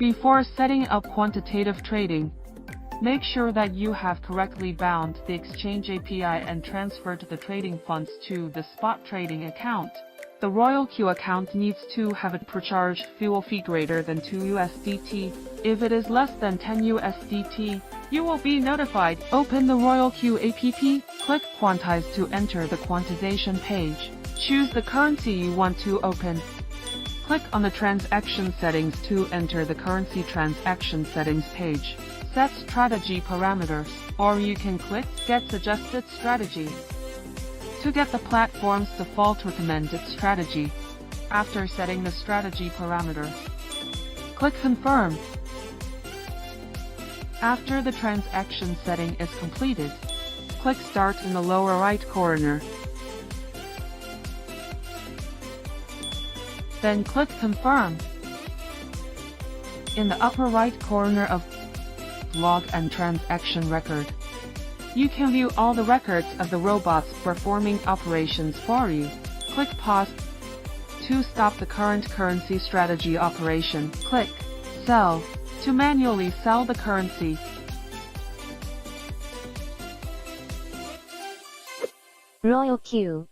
Before setting up quantitative trading, make sure that you have correctly bound the exchange API and transferred the trading funds to the spot trading account. The Royal Q account needs to have a per-charged fuel fee greater than 2 USDT. If it is less than 10 USDT, you will be notified. Open the Royal Q app, click Quantize to enter the quantization page. Choose the currency you want to open. Click on the transaction settings to enter the currency transaction settings page. Set strategy parameters, or you can click Get Suggested Strategy to get the platform's default recommended strategy. After setting the strategy parameters, click Confirm. After the transaction setting is completed, click Start in the lower right corner. Then click Confirm. In the upper right corner of Log and Transaction Record, you can view all the records of the robots performing operations for you. Click Pause. To stop the current currency strategy operation, click Sell to manually sell the currency. Royal Q